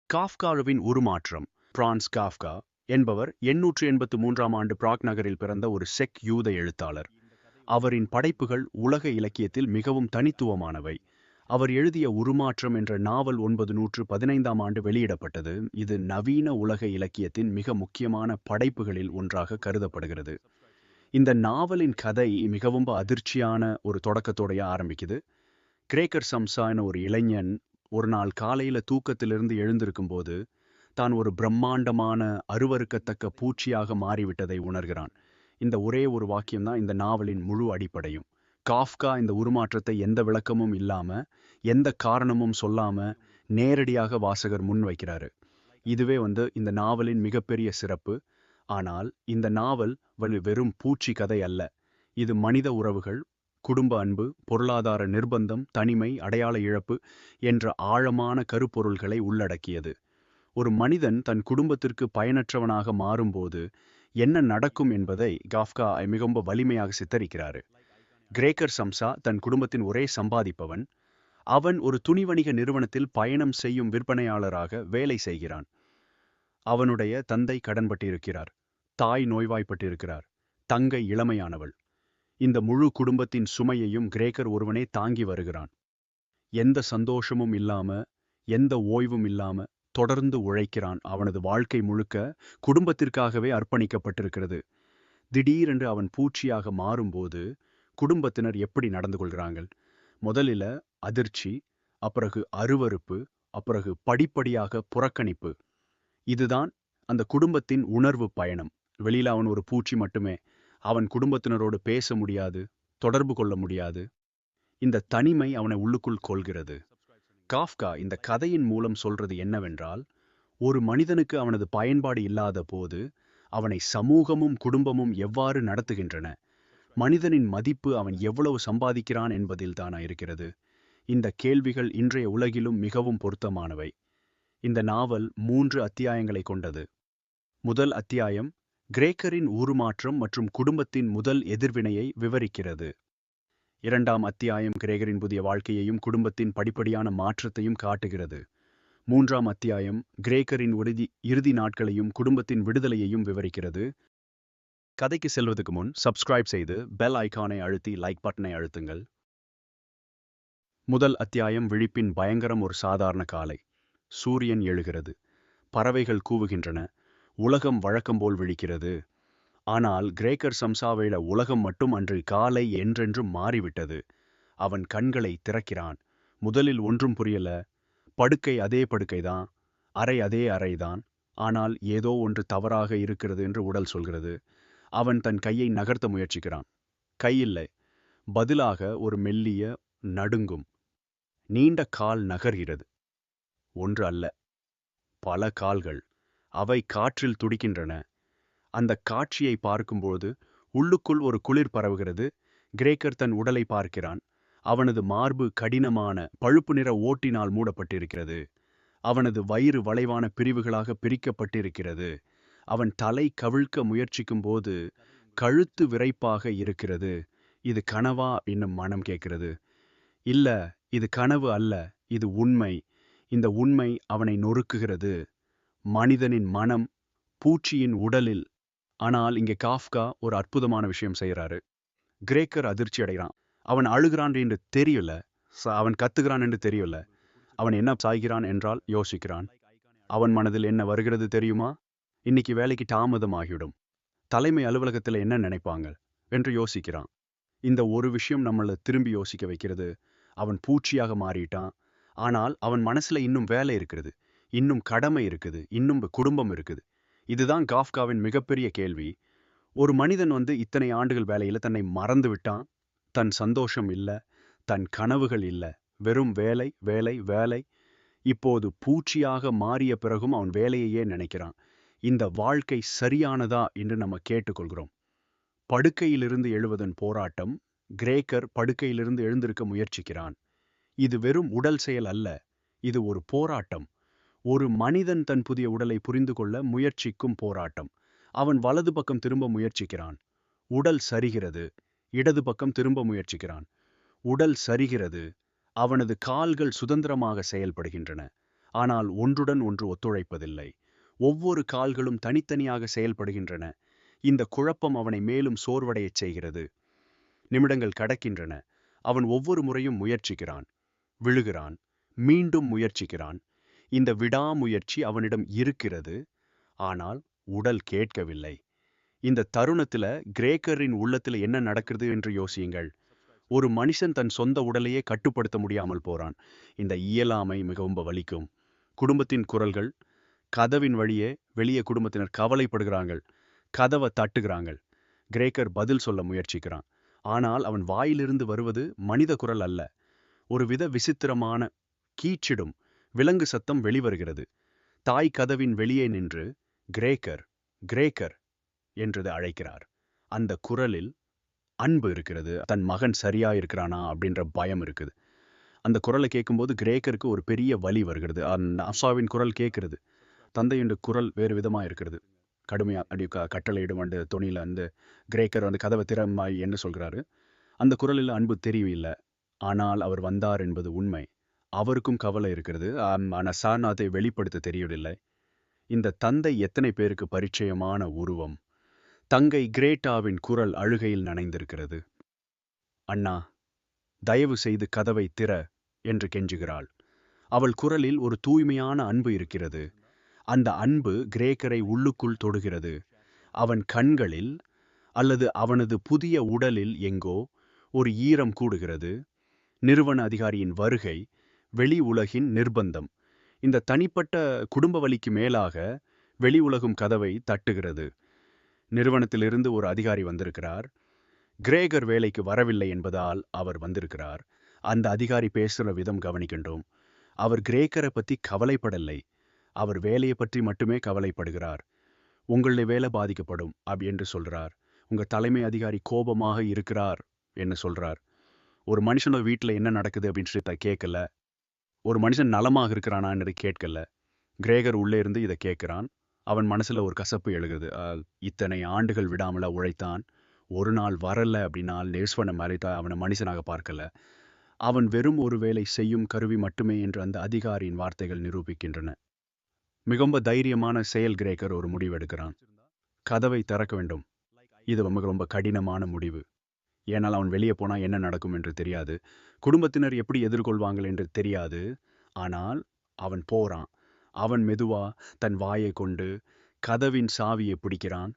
காஃப்காவின் உருமாற்றம். France Kafka என்பவர் 883ஆம் ஆண்டு பிராக் நகரில் பிறந்த ஒரு செக் யூத எழுத்தாளர். அவரின் படைப்புகள் உலக இலக்கியத்தில் மிகவும் தனித்துவமானவை. அவர் எழுதிய உருமாற்றம் என்ற நாவல் 1915ஆம் ஆண்டு வெளியிடப்பட்டது. இது நவீன உலக இலக்கியத்தின் மிக முக்கியமான படைப்புகளில் ஒன்றாக கருதப்படுகிறது. இந்த நாவலின் கதை மிகவும் அதிர்ச்சியான ஒரு தொடக்கத்தோடைய ஆரம்பிக்குது. கிரேக்கர் சம்சா என ஒரு இளைஞன் ஒரு நாள் காலையில தூக்கத்திலிருந்து எழுந்திருக்கும் போது தான் ஒரு பிரம்மாண்டமான அருவருக்கத்தக்க பூச்சியாக மாறிவிட்டதை உணர்கிறான். இந்த ஒரே ஒரு வாக்கியம் தான் இந்த நாவலின் முழு அடிப்படையும். காஃப்கா இந்த உருமாற்றத்தை எந்த விளக்கமும் இல்லாம, எந்த காரணமும் சொல்லாம நேரடியாக வாசகர் முன் வைக்கிறாரு. இதுவே இந்த நாவலின் மிகப்பெரிய சிறப்பு. ஆனால் இந்த நாவல் வெறும் பூச்சி கதை அல்ல. இது மனித உறவுகள், குடும்ப அன்பு, பொருளாதார நிர்பந்தம், தனிமை, அடையாள இழப்பு என்ற ஆழமான கருப்பொருள்களை உள்ளடக்கியது. ஒரு மனிதன் தன் குடும்பத்திற்கு பயனற்றவனாக மாறும்போது என்ன நடக்கும் என்பதை காஃப்கா மிகவும் வலிமையாக சித்தரிக்கிறாரு. கிரேக்கர் சம்சா தன் குடும்பத்தின் ஒரே சம்பாதிப்பவன். அவன் ஒரு துணி வணிக நிறுவனத்தில் பயணம் செய்யும் விற்பனையாளராக வேலை செய்கிறான். அவனுடைய தந்தை கடன்பட்டிருக்கிறார், தாய் நோய்வாய்ப்பட்டிருக்கிறார், தங்கை இளமையானவள். இந்த முழு குடும்பத்தின் சுமையையும் கிரேக்கர் ஒருவனே தாங்கி வருகிறான். எந்த சந்தோஷமும் இல்லாம, எந்த ஓய்வும் இல்லாம தொடர்ந்து உழைக்கிறான். அவனது வாழ்க்கை முழுக்க குடும்பத்திற்காகவே அர்ப்பணிக்கப்பட்டிருக்கிறது. திடீரென்று அவன் பூச்சியாக மாறும்போது குடும்பத்தினர் எப்படி நடந்து கொள்கிறார்கள்? முதலில அதிர்ச்சி, அப்பிறகு அருவருப்பு, அப்பிறகு படிப்படியாக புறக்கணிப்பு. இதுதான் அந்த குடும்பத்தின் உணர்வு பயணம். வெளியில அவன் ஒரு பூச்சி மட்டுமே. அவன் குடும்பத்தினரோடு பேச முடியாது, தொடர்பு கொள்ள முடியாது. இந்த தனிமை அவனை உள்ளுக்குள் கொள்கிறது. காஃப்கா இந்த கதையின் மூலம் சொல்றது என்னவென்றால், ஒரு மனிதனுக்கு அவனது பயன்பாடு இல்லாத போது அவனை சமூகமும் குடும்பமும் எவ்வாறு நடத்துகின்றன, மனிதனின் மதிப்பு அவன் எவ்வளவு சம்பாதிக்கிறான் என்பதில் தானா இருக்கிறது. இந்த கேள்விகள் இன்றைய உலகிலும் மிகவும் பொருத்தமானவை. இந்த நாவல் 3 அத்தியாயங்களை கொண்டது. முதல் அத்தியாயம் கிரேக்கரின் உருமாற்றம் மற்றும் குடும்பத்தின் முதல் எதிர்வினையை விவரிக்கிறது. இரண்டாம் அத்தியாயம் கிரேக்கரின் புதிய வாழ்க்கையையும் குடும்பத்தின் படிப்படியான மாற்றத்தையும் காட்டுகிறது. மூன்றாம் அத்தியாயம் கிரேக்கரின் இறுதி நாட்களையும் குடும்பத்தின் விடுதலையையும் விவரிக்கிறது. கதைக்கு செல்வதற்கு முன் சப்ஸ்கிரைப் செய்து பெல் ஐகானை அழுத்தி லைக் பட்டனை அழுத்துங்கள். முதல் அத்தியாயம் விழிப்பின் பயங்கரம். ஒரு சாதாரண காலை. சூரியன் எழுகிறது, பறவைகள் கூவுகின்றன, உலகம் வழக்கம்போல் விழிக்கிறது. ஆனால் கிரேக்கர் சம்சாவையிட உலகம் மட்டும் அன்று காலை என்றென்றும் மாறிவிட்டது. அவன் கண்களை திறக்கிறான். முதலில் ஒன்றும் புரியல. படுக்கை அதே படுக்கைதான், அறை அதே அறைதான். ஆனால் ஏதோ ஒன்று தவறாக இருக்கிறது என்று உடல் சொல்கிறது. அவன் தன் கையை நகர்த்த முயற்சிக்கிறான். கையில்லை, பதிலாக ஒரு மெல்லிய நடுங்கும் நீண்ட கால் நகர்கிறது. ஒன்று அல்ல, பல கால்கள். அவை காற்றில் துடிக்கின்றன. அந்த காட்சியை பார்க்கும்போது உள்ளுக்குள் ஒரு குளிர் பரவுகிறது. கிரேக்கர் தன் உடலை பார்க்கிறான். அவனது மார்பு கடினமான பழுப்பு நிற ஓட்டினால் மூடப்பட்டிருக்கிறது. அவனது வயிறு வளைவான பிரிவுகளாக பிரிக்கப்பட்டிருக்கிறது. அவன் தலை கவிழ்க்க முயற்சிக்கும் போது கழுத்து விரைப்பாக இருக்கிறது. இது கனவா இன்னும் மனம் கேட்கிறது. இல்ல, இது கனவு அல்ல, இது உண்மை. இந்த உண்மை அவனை நொறுக்குகிறது. மனிதனின் மனம் பூச்சியின் உடலில். ஆனால் இங்கே காஃப்கா ஒரு அற்புதமான விஷயம் செய்கிறாரு. கிரேக்கர் அதிர்ச்சி அடைகிறான். அவன் அழுகிறான் என்று தெரியல, அவன் கத்துகிறான் என்று தெரியல. அவன் என்ன சாய்கிறான் என்றால் யோசிக்கிறான். அவன் மனதில் என்ன வருகிறது தெரியுமா? இன்னைக்கு வேலைக்கு தாமதமாகிவிடும், தலைமை அலுவலகத்தில் என்ன நினைப்பாங்க என்று யோசிக்கிறான். இந்த ஒரு விஷயம் நம்மளை திரும்பி யோசிக்க வைக்கிறது. அவன் பூச்சியாக மாறிட்டான். ஆனால் அவன் மனசுல இன்னும் வேலை இருக்கிறது, இன்னும் கடமை இருக்குது, இன்னும் குடும்பம் இருக்குது. இதுதான் காஃப்காவின் மிகப்பெரிய கேள்வி. ஒரு மனிதன் இத்தனை ஆண்டுகள் வேலையில தன்னை மறந்து விட்டான். தன் சந்தோஷம் இல்ல, தன் கனவுகள் இல்ல, வெறும் வேலை வேலை வேலை. இப்போது பூச்சியாக மாறிய பிறகும் அவன் வேலையையே நினைக்கிறான். இந்த வாழ்க்கை சரியானதா என்று நம்ம கேட்டுக்கொள்கிறோம். படுக்கையிலிருந்து எழுவதன் போராட்டம். கிரேக்கர் படுக்கையிலிருந்து எழுந்திருக்க முயற்சிக்கிறான். இது வெறும் உடல் செயல் அல்ல, இது ஒரு போராட்டம். ஒரு மனிதன் தன் புதிய உடலை புரிந்து கொள்ள முயற்சிக்கும் போராட்டம். அவன் வலது பக்கம் திரும்ப முயற்சிக்கிறான். உடல் சரிகிறது. இடது பக்கம் திரும்ப முயற்சிக்கிறான். உடல் சரிகிறது. அவனது கால்கள் சுதந்திரமாக செயல்படுகின்றன. ஆனால் ஒன்றுடன் ஒன்று ஒத்துழைப்பதில்லை. ஒவ்வொரு கால்களும் தனித்தனியாக செயல்படுகின்றன. இந்த குழப்பம் அவனை மேலும் சோர்வடையச் செய்கிறது. நிமிடங்கள் கடக்கின்றன. அவன் ஒவ்வொரு முறையும் முயற்சிக்கிறான், விழுகிறான், மீண்டும் முயற்சிக்கிறான். இந்த விடாமுயற்சி அவனிடம் இருக்கிறது, ஆனால் உடல் கேட்கவில்லை. இந்த தருணத்துல கிரேக்கரின் உள்ளத்துல என்ன நடக்கிறது என்று யோசியுங்கள். ஒரு மனுஷன் தன் சொந்த உடலையே கட்டுப்படுத்த முடியாமல் போறான். இந்த இயலாமை மிகவும் வலிக்கும். குடும்பத்தின் குரல்கள், கதவின் வழியே வெளியே குடும்பத்தினர் கவலைப்படுகிறார்கள். கதவை தட்டுகிறாங்க. கிரேக்கர் பதில் சொல்ல முயற்சிக்கிறான். ஆனால் அவன் வாயிலிருந்து வருவது மனித குரல் அல்ல. ஒரு வித விசித்திரமான கீச்சிடும் விலங்கு சத்தம் வெளிவருகிறது. தாய் கதவின் வெளியே நின்று கிரேக்கர், கிரேக்கர் என்று அழைக்கிறார். அந்த குரலில் அன்பு இருக்கிறது. தன் மகன் சரியா இருக்கிறானா அப்படின்ற பயம் இருக்குது. அந்த குரலை கேட்கும்போது கிரேக்கருக்கு ஒரு பெரிய வலி வருகிறது. அந்த அசாவின் குரல் கேட்கிறது. தந்தையின் குரல் வேறு விதமா இருக்கிறது. கடுமையா அப்படி கட்டளையிடும் அந்த துணியில அந்த கிரேக்கர் அந்த கதவை திறமாய் என்று சொல்கிறாரு. அந்த குரலில் அன்பு தெரியவில்லை. ஆனால் அவர் வந்தார் என்பது உண்மை. அவருக்கும் கவலை இருக்கிறது. ஆனால் அதை வெளிப்படுத்த தெரியவில்லை. இந்த தந்தை எத்தனை பேருக்கு பரிச்சயமான உருவம். தங்கை கிரேட்டாவின் குரல் அழுகையில் நனைந்திருக்கிறது. அண்ணா, தயவு செய்து கதவை திற என்று கெஞ்சுகிறாள். அவள் குரலில் ஒரு தூய்மையான அன்பு இருக்கிறது. அந்த அன்பு கிரேக்கரை உள்ளுக்குள் தொடுகிறது. அவன் கண்களில் அல்லது அவனது புதிய உடலில் எங்கோ ஒரு ஈரம் கூடுகிறது. நிறுவன அதிகாரியின் வருகை, வெளி உலகின் நிர்பந்தம், இந்த தனிப்பட்ட குடும்ப வலிக்கு மேலாக வெளி உலகும் கதவை தட்டுகிறது. நிறுவனத்திலிருந்து ஒரு அதிகாரி வந்திருக்கிறார். கிரேகர் வேலைக்கு வரவில்லை என்பதால் அவர் வந்திருக்கிறார். அந்த அதிகாரி பேசுகிற விதம் கவனிக்கின்றோம். அவர் கிரேக்கரை பற்றி கவலைப்படலை. அவர் வேலையை பற்றி மட்டுமே கவலைப்படுகிறார். உங்களுடைய வேலை பாதிக்கப்படும் அப்படி என்று சொல்றார். உங்க தலைமை அதிகாரி கோபமாக இருக்கிறார் என்று சொல்றார். ஒரு மனுஷனோட வீட்டில் என்ன நடக்குது அப்படின்னு சொல்லி கேட்கல. ஒரு மனுஷன் நலமாக இருக்கிறானான்னு கேட்கல. கிரேகர் உள்ளே இருந்து இதை கேட்கிறான். அவன் மனசுல ஒரு கசப்பு எழுகுது. இத்தனை ஆண்டுகள் விடாமல உழைத்தான். ஒரு நாள் வரல அப்படின்னால் நேஸ்வனை மறைத்தா அவனை மனுஷனாக பார்க்கல. அவன் வெறும் ஒரு வேலை செய்யும் கருவி மட்டுமே என்று அந்த அதிகாரியின் வார்த்தைகள் நிரூபிக்கின்றன. மிகவும் தைரியமான செயல் கிரேக்கர் ஒரு முடிவு எடுக்கிறான். கதவை திறக்க வேண்டும். இது ரொம்ப கடினமான முடிவு. ஏனால் அவன் வெளியே போனா என்ன நடக்கும் என்று தெரியாது. குடும்பத்தினர் எப்படி எதிர்கொள்வாங்கள் என்று தெரியாது. ஆனால் அவன் போறான். அவன் மெதுவா தன் வாயை கொண்டு கதவின் சாவியை பிடிக்கிறான்.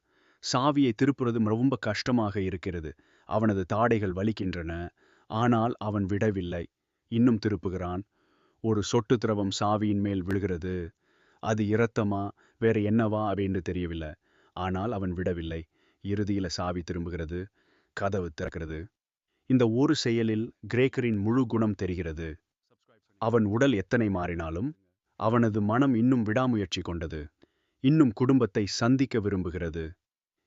சாவியை திருப்புறது ரொம்ப கஷ்டமாக இருக்கிறது. அவனது தாடைகள் வலிக்கின்றன. ஆனால் அவன் விடவில்லை. இன்னும் திருப்புகிறான். ஒரு சொட்டு திரவம் சாவியின் மேல் விழுகிறது. அது இரத்தமா வேற என்னவா அப்படின்னு தெரியவில்லை. ஆனால் அவன் விடவில்லை. இறுதியில சாவி திரும்புகிறது. கதவு திறக்கிறது. இந்த ஒரு செயலில் கிரேக்கரின் முழு குணம் தெரிகிறது. அவன் உடல் எத்தனை மாறினாலும் அவனது மனம் இன்னும் விடாமுயற்சி கொண்டது. இன்னும் குடும்பத்தை சந்திக்க விரும்புகிறது.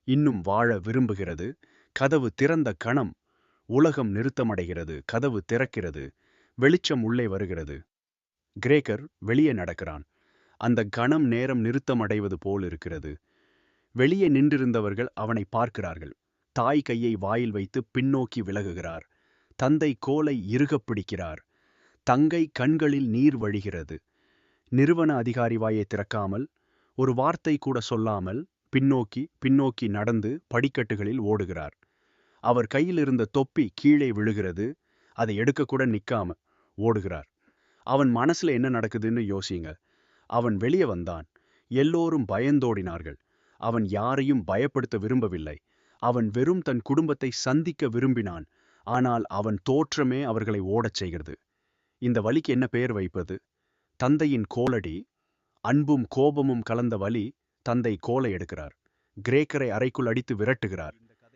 இன்னும் வாழ விரும்புகிறது. கதவு திறந்த கணம் உலகம் நிறுத்தமடைகிறது. கதவு திறக்கிறது. வெளிச்சம் உள்ளே வருகிறது. கிரேக்கர் வெளியே நடக்கிறான். அந்த கணம் நேரம் நிறுத்தமடைவது போல் இருக்கிறது. வெளியே நின்றிருந்தவர்கள் அவனை பார்க்கிறார்கள். தாய் கையை வாயில் வைத்து பின்னோக்கி விலகுகிறார். தந்தை கோலை இறுகப் பிடிக்கிறார். தங்கை கண்களில் நீர் வழிகிறது. நிறுவன அதிகாரி வாயை திறக்காமல், ஒரு வார்த்தை கூட சொல்லாமல் பின்னோக்கி பின்னோக்கி நடந்து படிக்கட்டுகளில் ஓடுகிறார். அவர் கையில் இருந்த தொப்பி கீழே விழுகிறது. அதை எடுக்கக்கூட நிற்காம ஓடுகிறார். அவன் மனசுல என்ன நடக்குதுன்னு யோசிங்க. அவன் வெளியே வந்தான். எல்லோரும் பயந்தோடினார்கள். அவன் யாரையும் பயப்படுத்த விரும்பவில்லை. அவன் வெறும் தன் குடும்பத்தை சந்திக்க விரும்பினான். ஆனால் அவன் தோற்றமே அவர்களை ஓடச் செய்கிறது. இந்த வலிக்கு என்ன பெயர் வைப்பது? தந்தையின் கோலடி. அன்பும் கோபமும் கலந்த வலி. தந்தை கோலை எடுக்கிறார். கிரேக்கரை அறைக்குள் அடித்து விரட்டுகிறார்.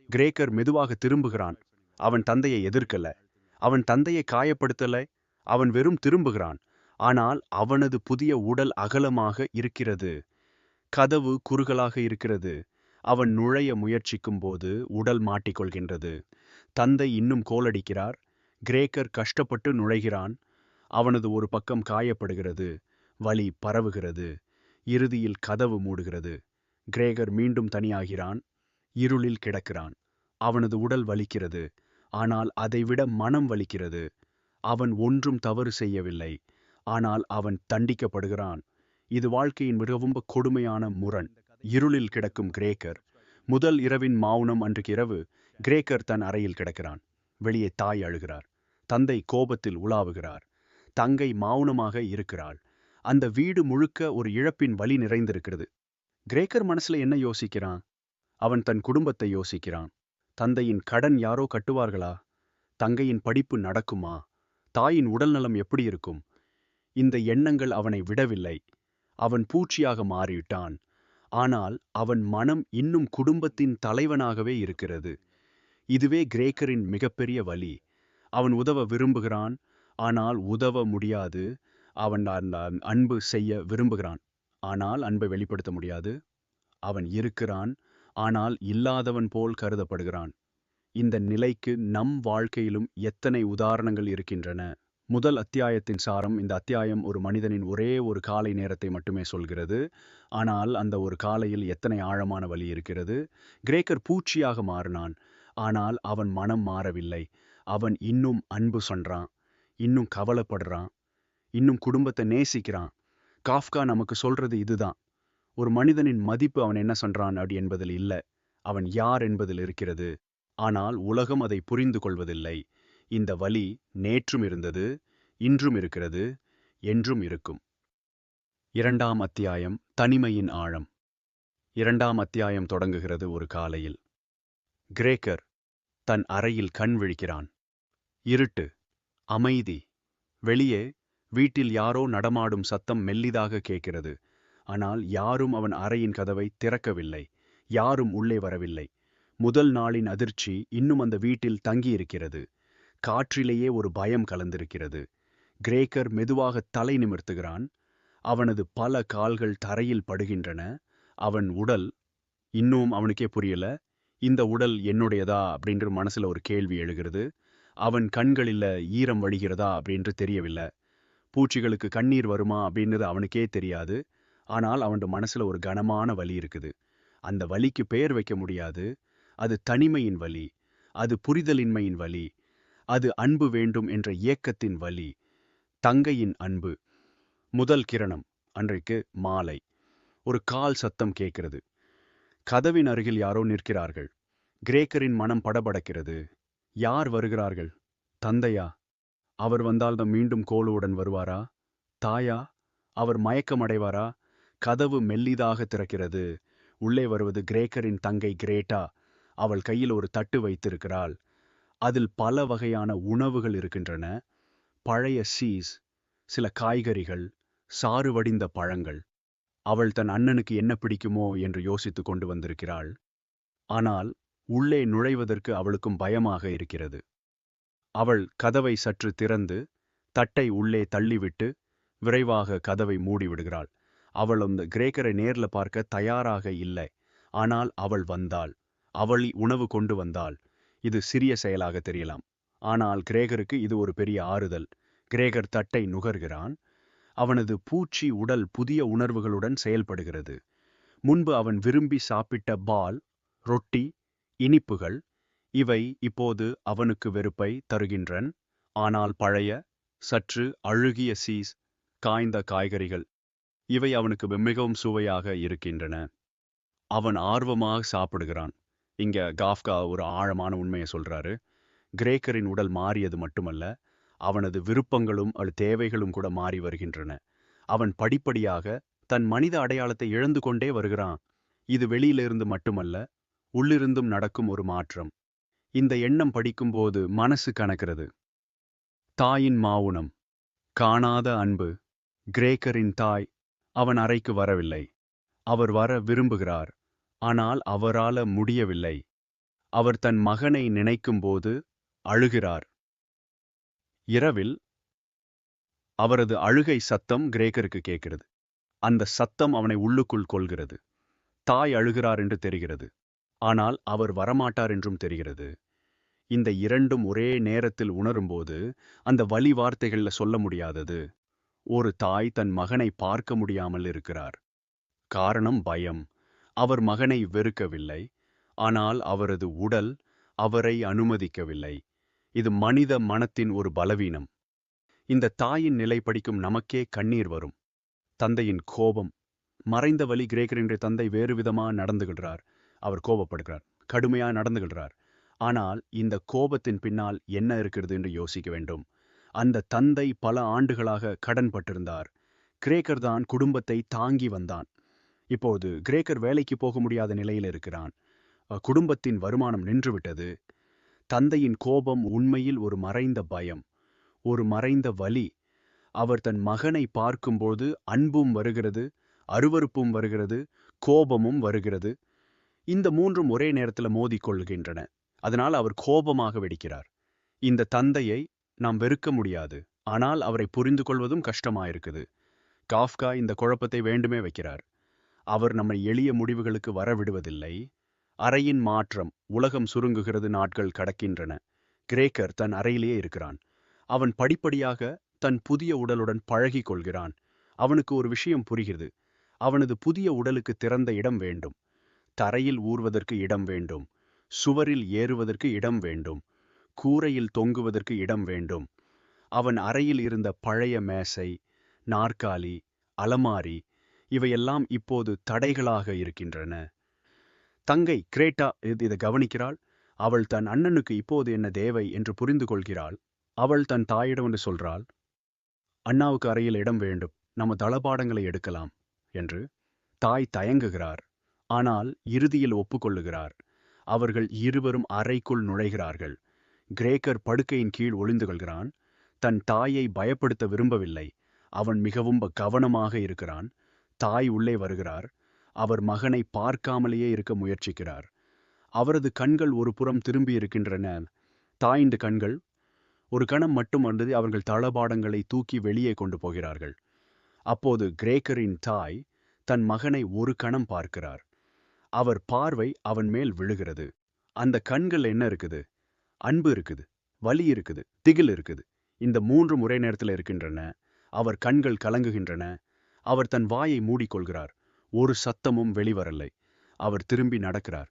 கிரேக்கர் மெதுவாக திரும்புகிறான். அவன் தந்தையை எதிர்க்கல. அவன் தந்தையை காயப்படுத்தல. அவன் வெறும் திரும்புகிறான். ஆனால் அவனது புதிய உடல் அகலமாக இருக்கிறது. கதவு குறுகலாக இருக்கிறது. அவன் நுழைய முயற்சிக்கும் போது உடல் மாட்டிக்கொள்கின்றது. தந்தை இன்னும் கோலடிக்கிறார். கிரேக்கர் கஷ்டப்பட்டு நுழைகிறான். அவனது ஒரு பக்கம் காயப்படுகிறது. வலி பரவுகிறது. இறுதியில் கதவு மூடுகிறது. கிரேகர் மீண்டும் தனியாகிறான். இருளில் கிடக்கிறான். அவனது உடல் வலிக்கிறது. ஆனால் அதைவிட மனம் வலிக்கிறது. அவன் ஒன்றும் தவறு செய்யவில்லை. ஆனால் அவன் தண்டிக்கப்படுகிறான். இது வாழ்க்கையின் மிகவும் கொடுமையான முரண். இருளில் கிடக்கும் கிரேக்கர். முதல் இரவின் மௌனம். அன்றைக்கு இரவு கிரேக்கர் தன் அறையில் கிடக்கிறான். வெளியே தாய் அழுகிறார். தந்தை கோபத்தில் உலாவுகிறார். தங்கை மௌனமாக இருக்கிறாள். அந்த வீடு முழுக்க ஒரு இழப்பின் வலி நிறைந்திருக்கிறது. கிரேக்கர் மனசுல என்ன யோசிக்கிறான்? அவன் தன் குடும்பத்தை யோசிக்கிறான். தந்தையின் கடன் யாரோ கட்டுவார்களா? தங்கையின் படிப்பு நடக்குமா? தாயின் உடல்நலம் எப்படி இருக்கும்? இந்த எண்ணங்கள் அவனை விடவில்லை. அவன் பூச்சியாக மாறிவிட்டான். ஆனால் அவன் மனம் இன்னும் குடும்பத்தின் தலைவனாகவே இருக்கிறது. இதுவே கிரேக்கரின் மிகப்பெரிய வலி. அவன் உதவ விரும்புகிறான், ஆனால் உதவ முடியாது. அவன் அன்பு செய்ய விரும்புகிறான், ஆனால் அன்பை வெளிப்படுத்த முடியாது. அவன் இருக்கிறான், ஆனால் இல்லாதவன் போல் கருதப்படுகிறான். இந்த நிலைக்கு நம் வாழ்க்கையிலும் எத்தனை உதாரணங்கள் இருக்கின்றன. முதல் அத்தியாயத்தின் சாரம். இந்த அத்தியாயம் ஒரு மனிதனின் ஒரே ஒரு காலை நேரத்தை மட்டுமே சொல்கிறது. ஆனால் அந்த ஒரு காலையில் எத்தனை ஆழமான வலி இருக்கிறது. கிரேக்கர் பூச்சியாக மாறினான், ஆனால் அவன் மனம் மாறவில்லை. அவன் இன்னும் அன்பு சொல்றான், இன்னும் கவலைப்படுறான், இன்னும் குடும்பத்தை நேசிக்கிறான். காஃப்கா நமக்கு சொல்றது இதுதான். ஒரு மனிதனின் மதிப்பு அவன் என்ன சொல்றான் அப்படி என்பதில் இல்லை, அவன் யார் என்பதில் இருக்கிறது. ஆனால் உலகம் அதை புரிந்து கொள்வதில்லை. இந்த வலி நேற்றும் இருந்தது, இன்றும் இருக்கிறது, என்றும் இருக்கும். இரண்டாம் அத்தியாயம். தனிமையின் ஆழம். இரண்டாம் அத்தியாயம் தொடங்குகிறது ஒரு காலையில். கிரேக்கர் தன் அறையில் கண் விழிக்கிறான். இருட்டு, அமைதி. வெளியே வீட்டில் யாரோ நடமாடும் சத்தம் மெல்லிதாக கேட்கிறது. ஆனால் யாரும் அவன் அறையின் கதவை திறக்கவில்லை. யாரும் உள்ளே வரவில்லை. முதல் நாளின் அதிர்ச்சி இன்னும் அந்த வீட்டில் தங்கியிருக்கிறது. காற்றிலேயே ஒரு பயம் கலந்திருக்கிறது. கிரேக்கர் மெதுவாக தலை நிமிர்த்துகிறான். அவனது பல கால்கள் தரையில் படுகின்றன. அவன் உடல் இன்னும் அவனுக்கே புரியல. இந்த உடல் என்னுடையதா அப்படின்ற மனசுல ஒரு கேள்வி எழுகிறது. அவன் கண்களில் ஈரம் வழிகிறதா அப்படின்று தெரியவில்லை. பூச்சிகளுக்கு கண்ணீர் வருமா அப்படின்றது அவனுக்கே தெரியாது. ஆனால் அவன் மனசுல ஒரு கனமான வலி இருக்குது. அந்த வலிக்கு பெயர் வைக்க முடியாது. அது தனிமையின் வலி, அது புரிதலின்மையின் வலி, அது அன்பு வேண்டும் என்ற ஏக்கத்தின் வலி. தங்கையின் அன்பு. முதல் கிரணம். அன்றைக்கு மாலை. ஒரு கால் சத்தம் கேட்கிறது. கதவின் அருகில் யாரோ நிற்கிறார்கள். கிரேக்கரின் மனம் படபடக்கிறது. யார் வருகிறார்கள்? தந்தையா? அவர் வந்தால்தான் மீண்டும் கோலுவுடன் வருவாரா? தாயா? அவர் மயக்கம் அடைவாரா? கதவு மெல்லிதாக திறக்கிறது. உள்ளே வருவது கிரேக்கரின் தங்கை கிரேட்டா. அவள் கையில் ஒரு தட்டு வைத்திருக்கிறாள். அதில் பல வகையான உணவுகள் இருக்கின்றன. பழைய சீஸ், சில காய்கறிகள், சாறு வடிந்த பழங்கள். அவள் தன் அண்ணனுக்கு என்ன பிடிக்குமோ என்று யோசித்து கொண்டு வந்திருக்கிறாள். ஆனால் உள்ளே நுழைவதற்கு அவளுக்கும் பயமாக இருக்கிறது. அவள் கதவை சற்று திறந்து தட்டை உள்ளே தள்ளிவிட்டு விரைவாக கதவை மூடிவிடுகிறாள். அவள் அந்த கிரேக்கரை நேர்ல பார்க்க தயாராக இல்லை. ஆனால் அவள் வந்தாள். அவள் உணவு கொண்டு வந்தாள். இது சிறிய செயலாக தெரியலாம், ஆனால் கிரேகருக்கு இது ஒரு பெரிய ஆறுதல். கிரேகர் தட்டை நுகர்கிறான். அவனது பூச்சி உடல் புதிய உணர்வுகளுடன் செயல்படுகிறது. முன்பு அவன் விரும்பி சாப்பிட்ட பால், ரொட்டி, இனிப்புகள், இவை இப்போது அவனுக்கு வெறுப்பை தருகின்றன. ஆனால் பழைய, சற்று அழுகிய சீஸ், காய்ந்த காய்கறிகள், இவை அவனுக்கு மிகவும் சுவையாக இருக்கின்றன. அவன் ஆர்வமாக சாப்பிடுகிறான். இங்க காஃப்கா ஒரு ஆழமான உண்மையை சொல்றாரு. கிரேக்கரின் உடல் மாறியது மட்டுமல்ல, அவனது விருப்பங்களும் தேவைகளும் கூட மாறி வருகின்றன. அவன் படிப்படியாக தன் மனித அடையாளத்தை இழந்து கொண்டே வருகிறான். இது வெளியிலிருந்து மட்டுமல்ல, உள்ளிருந்தும் நடக்கும் ஒரு மாற்றம். இந்த எண்ணம் படிக்கும்போது மனசு கணக்கிறது. தாயின் மௌனம், காணாத அன்பு. கிரேக்கரின் தாய் அவன் அறைக்கு வரவில்லை. அவர் வர விரும்புகிறார், ஆனால் அவரால முடியவில்லை. அவர் தன் மகனை நினைக்கும்போது அழுகிறார். இரவில் அவரது அழுகை சத்தம் கிரேக்கருக்கு கேட்கிறது. அந்த சத்தம் அவனை உள்ளுக்குள் கொள்கிறது. தாய் அழுகிறார் என்று தெரிகிறது, ஆனால் அவர் வரமாட்டார் என்றும் தெரிகிறது. இந்த இரண்டும் ஒரே நேரத்தில் உணரும்போது அந்த வலி வார்த்தைகள்ல சொல்ல முடியாதது. ஒரு தாய் தன் மகனை பார்க்க முடியாமல் இருக்கிறார். காரணம் பயம். அவர் மகனை வெறுக்கவில்லை, ஆனால் அவரது உடல் அவரை அனுமதிக்கவில்லை. இது மனித மனத்தின் ஒரு பலவீனம். இந்த தாயின் நிலை படிக்கும் நமக்கே கண்ணீர் வரும். தந்தையின் கோபம், மறைந்த வலி. கிரேக்கரின் தந்தை வேறு விதமா நடந்துகின்றார். அவர் கோபப்படுகிறார், கடுமையா நடந்துகின்றார். ஆனால் இந்த கோபத்தின் பின்னால் என்ன இருக்கிறது என்று யோசிக்க வேண்டும். அந்த தந்தை பல ஆண்டுகளாக கடன் பட்டிருந்தார். கிரேக்கர் தான் குடும்பத்தை தாங்கி வந்தான். இப்போது கிரேக்கர் வேலைக்கு போக முடியாத நிலையில் இருக்கிறான். குடும்பத்தின் வருமானம் நின்றுவிட்டது. தந்தையின் கோபம் உண்மையில் ஒரு மறைந்த பயம், ஒரு மறைந்த வலி. அவர் தன் மகனை பார்க்கும்போது அன்பும் வருகிறது, அருவருப்பும் வருகிறது, கோபமும் வருகிறது. இந்த மூன்றும் ஒரே நேரத்தில் மோதிக்கொள்கின்றன. அதனால் அவர் கோபமாக வெடிக்கிறார். இந்த தந்தையை நாம் வெறுக்க முடியாது, ஆனால் அவரை புரிந்து கொள்வதும் கஷ்டமாயிருக்குது. காஃப்கா இந்த குழப்பத்தை வேண்டுமே வைக்கிறார். அவர் நம்மை எளிய முடிவுகளுக்கு வரவிடுவதில்லை. அறையின் மாற்றம். உலகம் சுருங்குகிறது, நாட்கள் கடக்கின்றன. கிரேக்கர் தன் அறையிலேயே இருக்கிறான். அவன் படிப்படியாக தன் புதிய உடலுடன் பழகி கொள்கிறான். அவனுக்கு ஒரு விஷயம் புரிகிறது. அவனது புதிய உடலுக்கு திறந்த இடம் வேண்டும். தரையில் ஊர்வதற்கு இடம் வேண்டும். சுவரில் ஏறுவதற்கு இடம் வேண்டும். கூரையில் தொங்குவதற்கு இடம் வேண்டும். அவன் அறையில் இருந்த பழைய மேசை, நாற்காலி, அலமாரி இவையெல்லாம் இப்போது தடைகளாக இருக்கின்றன. தங்கை கிரேட்டா இதை கவனிக்கிறாள். அவள் தன் அண்ணனுக்கு இப்போது என்ன தேவை என்று புரிந்து கொள்கிறாள். அவள் தன் தாயிடம் என்று சொல்றாள், அண்ணாவுக்கு அறையில் இடம் வேண்டும், நம்ம தளபாடங்களை எடுக்கலாம் என்று. தாய் தயங்குகிறார், ஆனால் இறுதியில் ஒப்புக்கொள்ளுகிறார். அவர்கள் இருவரும் அறைக்குள் நுழைகிறார்கள். கிரேக்கர் படுக்கையின் கீழ் ஒளிந்து கொள்கிறான். தன் தாயை பயப்படுத்த விரும்பவில்லை. அவன் மிகவும் கவனமாக இருக்கிறான். தாய் உள்ளே வருகிறார். அவர் மகனை பார்க்காமலேயே இருக்க முயற்சிக்கிறார். அவரது கண்கள் ஒரு புறம் திரும்பி இருக்கின்றன. தாயின் கண்கள் ஒரு கணம் மட்டும் வந்தது. அவர்கள் தளபாடங்களை தூக்கி வெளியே கொண்டு போகிறார்கள். அப்போது கிரேக்கரின் தாய் தன் மகனை ஒரு கணம் பார்க்கிறார். அவர் பார்வை அவன் மேல் விழுகிறது. அந்த கண்கள் என்ன இருக்குது? அன்பு இருக்குது, வலி இருக்குது, திகில் இருக்குது. இந்த மூன்றும் ஒரே நேரத்தில் இருக்கின்றன. அவர் கண்கள் கலங்குகின்றன. அவர் தன் வாயை மூடிக்கொள்கிறார். ஒரு சத்தமும் வெளிவரலை. அவர் திரும்பி நடக்கிறார்.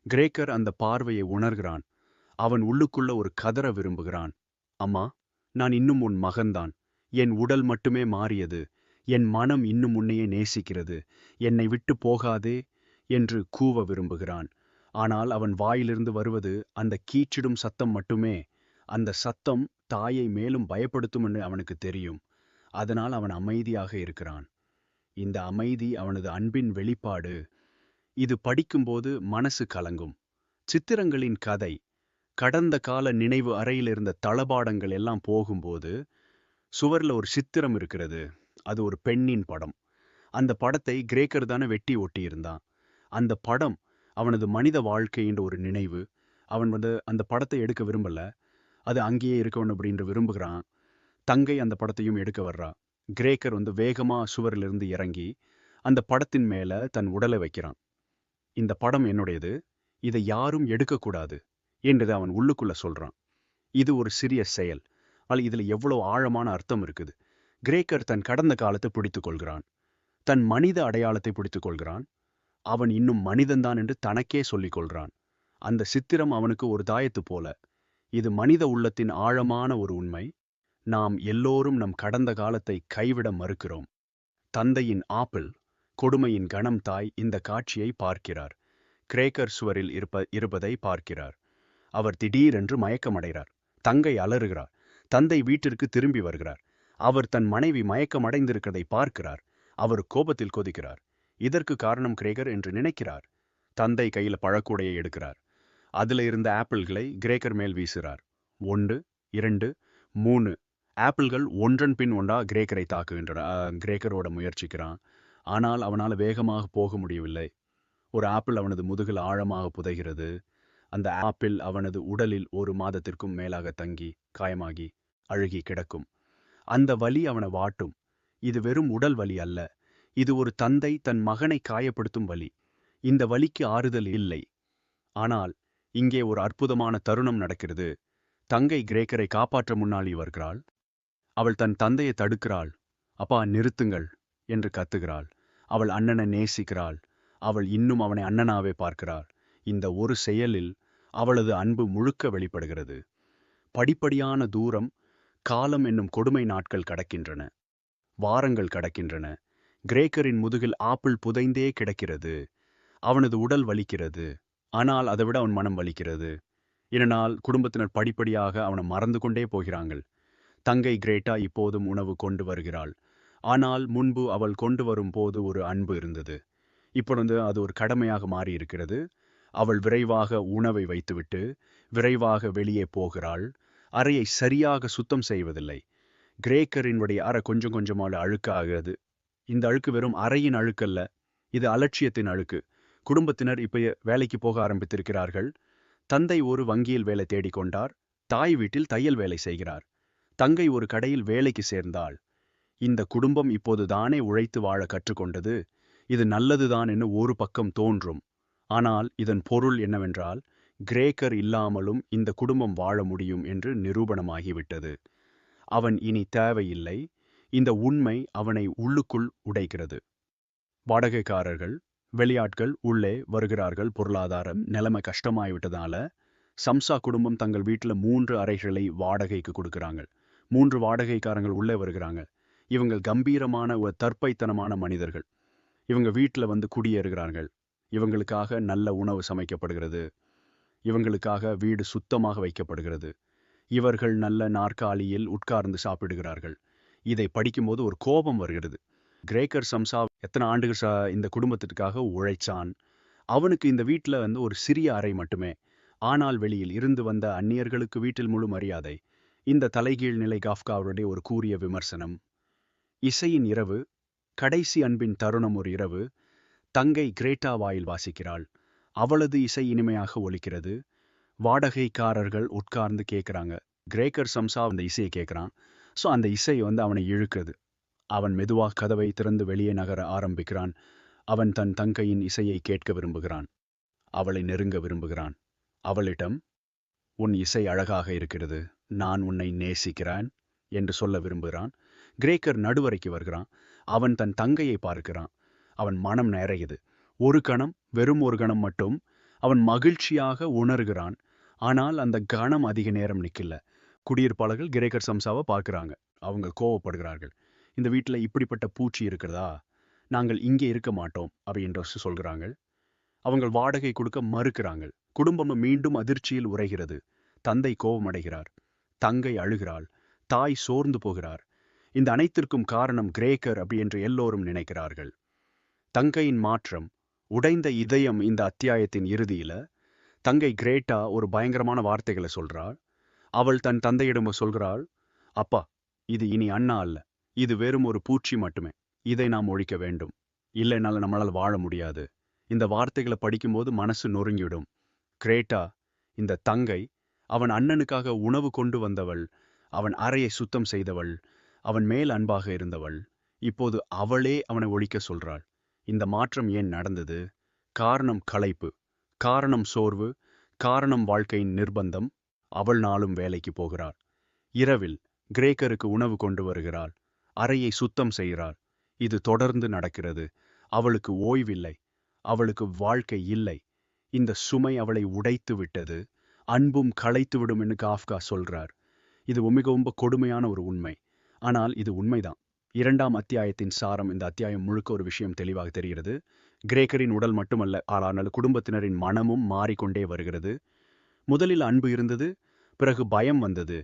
கிரேக்கர் அந்த பார்வையை உணர்கிறான். அவன் உள்ளுக்குள்ள ஒரு கதற விரும்புகிறான். அம்மா, நான் இன்னும் உன் மகன்தான். என் உடல் மட்டுமே மாறியது. என் மனம் இன்னும் உன்னையே நேசிக்கிறது. என்னை விட்டு போகாதே என்று கூவ விரும்புகிறான். ஆனால் அவன் வாயிலிருந்து வருவது அந்த கீச்சிடும் சத்தம் மட்டுமே. அந்த சத்தம் தாயை மேலும் பயப்படுத்தும் என்று அவனுக்கு தெரியும். அதனால் அவன் அமைதியாக இருக்கிறான். இந்த அமைதி அவனது அன்பின் வெளிப்பாடு. இது படிக்கும்போது மனசு கலங்கும். சித்திரங்களின் கதை. கடந்த கால நினைவு அறையில் இருந்த தளபாடங்கள் எல்லாம் போகும்போது சுவரில் ஒரு சித்திரம் இருக்கிறது. அது ஒரு பெண்ணின் படம். அந்த படத்தை கிரேக்கர் தானே வெட்டி ஒட்டியிருந்தான். அந்த படம் அவனது மனித வாழ்க்கை என்ற ஒரு நினைவு. அவன் அந்த படத்தை எடுக்க விரும்பல. அது அங்கேயே இருக்கணும் அப்படின்னு விரும்புகிறான். தங்கை அந்த படத்தையும் எடுக்க வர்றா. கிரேக்கர் வேகமா சுவரிலிருந்து இறங்கி அந்த படத்தின் மேல தன் உடலை வைக்கிறான். இந்த படம் என்னுடையது, இதை யாரும் எடுக்கக்கூடாது என்றது அவன் உள்ளுக்குள்ள சொல்றான். இது ஒரு சிறிய செயல், ஆனால் இதுல எவ்வளவு ஆழமான அர்த்தம் இருக்குது. கிரேக்கர் தன் கடந்த காலத்தை பிடித்துக் கொள்கிறான். தன் மனித அடையாளத்தை பிடித்துக் கொள்கிறான். அவன் இன்னும் மனிதன்தான் என்று தனக்கே சொல்லிக் கொள்றான். அந்த சித்திரம் அவனுக்கு ஒரு தாயத்து போல. இது மனித உள்ளத்தின் ஆழமான ஒரு உண்மை. நாம் எல்லோரும் நம் கடந்த காலத்தை கைவிட மறுக்கிறோம். தந்தையின் ஆப்பிள், கொடுமையின் கணம். தாய் இந்த காட்சியை பார்க்கிறார். கிரேக்கர் சுவரில் இருப்பதை பார்க்கிறார். அவர் திடீரென்று மயக்கமடைகிறார். தங்கை அலறுகிறார். தந்தை வீட்டிற்கு திரும்பி வருகிறார். அவர் தன் மனைவி மயக்கமடைந்திருக்கிறதை பார்க்கிறார். அவர் கோபத்தில் கொதிக்கிறார். இதற்கு காரணம் கிரேக்கர் என்று நினைக்கிறார். தந்தை கையில பழக்கூடையை எடுக்கிறார். அதுல இருந்த ஆப்பிள்களை கிரேக்கர் மேல் வீசுகிறார். 1, 2, 3 ஆப்பிள்கள் ஒன்றன் பின் ஒன்றா கிரேக்கரை தாக்குகின்றன. கிரேக்கரோட முயற்சிக்கிறான். ஆனால் அவனால் வேகமாக போக முடியவில்லை. ஒரு ஆப்பிள் அவனது முதுகில் ஆழமாக புதைகிறது. அந்த ஆப்பிள் அவனது உடலில் 1 மாதத்திற்கும் மேலாக தங்கி காயமாகி அழுகி கிடக்கும். அந்த வலி அவனை வாட்டும். இது வெறும் உடல் வலி அல்ல. இது ஒரு தந்தை தன் மகனை காயப்படுத்தும் வலி. இந்த வலிக்கு ஆறுதல் இல்லை. ஆனால் இங்கே ஒரு அற்புதமான தருணம் நடக்கிறது. தங்கை கிரேக்கரை காப்பாற்ற முன்னாடி வருகிறாள். அவள் தன் தந்தையை தடுக்கிறாள். அப்பா, நிறுத்துங்கள் என்று கத்துகிறாள். அவள் அண்ணனை நேசிக்கிறாள். அவள் இன்னும் அவனை அண்ணனாவே பார்க்கிறாள். இந்த ஒரு செயலில் அவளது அன்பு முழுக்க வெளிப்படுகிறது. படிப்படியான தூரம் காலம் என்னும் கொடுமை நாட்கள் கடக்கின்றன. வாரங்கள் கடக்கின்றன. கிரேக்கரின் முதுகில் ஆப்பிள் புதைந்தே கிடக்கிறது. அவனது உடல் வலிக்கிறது. ஆனால் அதைவிட அவன் மனம் வலிக்கிறது. இதனால் குடும்பத்தினர் படிப்படியாக அவனை மறந்து கொண்டே போகிறார்கள். தங்கை கிரேட்டா இப்போதும் உணவு கொண்டு வருகிறாள். ஆனால் முன்பு அவள் கொண்டு வரும் போது ஒரு அன்பு இருந்தது. இப்பொழுது அது ஒரு கடமையாக மாறியிருக்கிறது. அவள் விரைவாக உணவை வைத்துவிட்டு விரைவாக வெளியே போகிறாள். அறையை சரியாக சுத்தம் செய்வதில்லை. கிரேக்கரினுடைய அறை கொஞ்சம் கொஞ்சமாக அழுக்காகிறது. இந்த அழுக்கு வெறும் அறையின் அழுக்கல்ல, இது அலட்சியத்தின் அழுக்கு. குடும்பத்தினர் இப்ப வேலைக்கு போக ஆரம்பித்திருக்கிறார்கள். தந்தை ஒரு வங்கியில் வேலை தேடிக்கொண்டார். தாய் வீட்டில் தையல் வேலை செய்கிறார். தங்கை ஒரு கடையில் வேலைக்கு சேர்ந்தாள். இந்த குடும்பம் இப்போது தானே உழைத்து வாழ கற்றுக்கொண்டது. இது நல்லதுதான் என்று ஒரு பக்கம் தோன்றும். ஆனால் இதன் பொருள் என்னவென்றால், கிரேக்கர் இல்லாமலும் இந்த குடும்பம் வாழ முடியும் என்று நிரூபணமாகிவிட்டது. அவன் இனி தேவையில்லை. இந்த உண்மை அவனை உள்ளுக்குள் உடைக்கிறது. வாடகைக்காரர்கள், வெளியாட்கள் உள்ளே வருகிறார்கள். பொருளாதாரம் நிலைமை கஷ்டமாய்விட்டதால சம்சா குடும்பம் தங்கள் வீட்டில் 3 அறைகளை வாடகைக்கு கொடுக்குறாங்க. 3 வாடகைக்காரங்கள் உள்ளே வருகிறாங்க. இவங்க கம்பீரமான ஒரு தற்பைத்தனமான மனிதர்கள். இவங்க வீட்டில் வந்து குடியேறுகிறார்கள். இவங்களுக்காக நல்ல உணவு சமைக்கப்படுகிறது. இவங்களுக்காக வீடு சுத்தமாக வைக்கப்படுகிறது. இவர்கள் நல்ல நாற்காலியில் உட்கார்ந்து சாப்பிடுகிறார்கள். இதை படிக்கும்போது ஒரு கோபம் வருகிறது. கிரேக்கர் சம்சா எத்தனை ஆண்டுகள் இந்த குடும்பத்திற்காக உழைச்சான். அவனுக்கு இந்த வீட்டில் வந்து ஒரு சிறிய அறை மட்டுமே. ஆனால் வெளியில் இருந்து வந்த அந்நியர்களுக்கு வீட்டில் முழு மரியாதை. இந்த தலைகீழ் நிலை காஃப்காவுடைய ஒரு கூரிய விமர்சனம். இசையின் இரவு, கடைசி அன்பின் தருணம். ஒரு இரவு தங்கை கிரேட்டா வாயில் வாசிக்கிறாள். அவளது இசை இனிமையாக ஒலிக்கிறது. வாடகைக்காரர்கள் உட்கார்ந்து கேட்குறாங்க. கிரேக்கர் சம்சா அந்த இசையை கேட்குறான். ஸோ அந்த இசை வந்து அவனை இழுக்குது. அவன் மெதுவாக கதவை திறந்து வெளியே நகர ஆரம்பிக்கிறான். அவன் தன் தங்கையின் இசையை கேட்க விரும்புகிறான். அவளை நெருங்க விரும்புகிறான். அவளிடம், உன் இசை அழகாக இருக்கிறது, நான் உன்னை நேசிக்கிறேன் என்று சொல்ல விரும்புகிறான். கிரேக்கர் நடுவரைக்கு வருகிறான். அவன் தன் தங்கையை பார்க்கிறான். அவன் மனம் நிறையுது. ஒரு கணம், வெறும் ஒரு கணம் மட்டும் அவன் மகிழ்ச்சியாக உணர்கிறான். ஆனால் அந்த கணம் அதிக நேரம் நிற்கல. குடியிருப்பாளர்கள் கிரேக்கர் சம்சாவை பார்க்குறாங்க. அவங்க கோவப்படுகிறார்கள். இந்த வீட்டில் இப்படிப்பட்ட பூச்சி இருக்கிறதா, நாங்கள் இங்கே இருக்க மாட்டோம் அப்படின்ற சொல்கிறாங்க. அவங்க வாடகை கொடுக்க மறுக்கிறாங்க. குடும்பம் மீண்டும் அதிர்ச்சியில் உறைகிறது. தந்தை கோபமடைகிறார். தங்கை அழுகிறாள். தாய் சோர்ந்து போகிறார். இந்த அனைத்திற்கும் காரணம் கிரேக்கர் அப்படி என்று எல்லோரும் நினைக்கிறார்கள். தங்கையின் மாற்றம், உடைந்த இதயம். இந்த அத்தியாயத்தின் இறுதியில தங்கை கிரேட்டா ஒரு பயங்கரமான வார்த்தைகளை சொல்றாள். அவள் தன் தந்தையிடம் சொல்கிறாள், அப்பா, இது இனி அண்ணா அல்ல, இது வெறும் ஒரு பூச்சி மட்டுமே. இதை நாம் ஒழிக்க வேண்டும். இல்லைனால நம்மளால் வாழ முடியாது. இந்த வார்த்தைகளை படிக்கும்போது மனசு நொறுங்கிவிடும். கிரேட்டா, இந்த தங்கை, அவன் அண்ணனுக்காக உணவு கொண்டு வந்தவள், அவன் அறையை சுத்தம் செய்தவள், அவன் மேல் அன்பாக இருந்தவள், இப்போது அவளே அவனை ஒழிக்க சொல்றாள். இந்த மாற்றம் ஏன் நடந்தது? காரணம் களைப்பு, காரணம் சோர்வு, காரணம் வாழ்க்கையின் நிர்பந்தம். அவள் நாளும் வேலைக்கு போகிறாள். இரவில் கிரேக்கருக்கு உணவு கொண்டு வருகிறாள். அறையை சுத்தம் செய்கிறாள். இது தொடர்ந்து நடக்கிறது. அவளுக்கு ஓய்வில்லை. அவளுக்கு வாழ்க்கை இல்லை. இந்த சுமை அவளை உடைத்து விட்டது. அன்பும் களைத்துவிடும் என்று காஃப்கா சொல்றார். இது மிகவும் கொடுமையான ஒரு உண்மை. ஆனால் இது உண்மைதான். 2ஆம் அத்தியாயத்தின் சாரம். இந்த அத்தியாயம் முழுக்க ஒரு விஷயம் தெளிவாக தெரிகிறது. கிரேக்கரின் உடல் மட்டுமல்ல, ஆனால் குடும்பத்தினரின் மனமும் மாறிக்கொண்டே வருகிறது. முதலில் அன்பு இருந்தது, பிறகு பயம் வந்தது,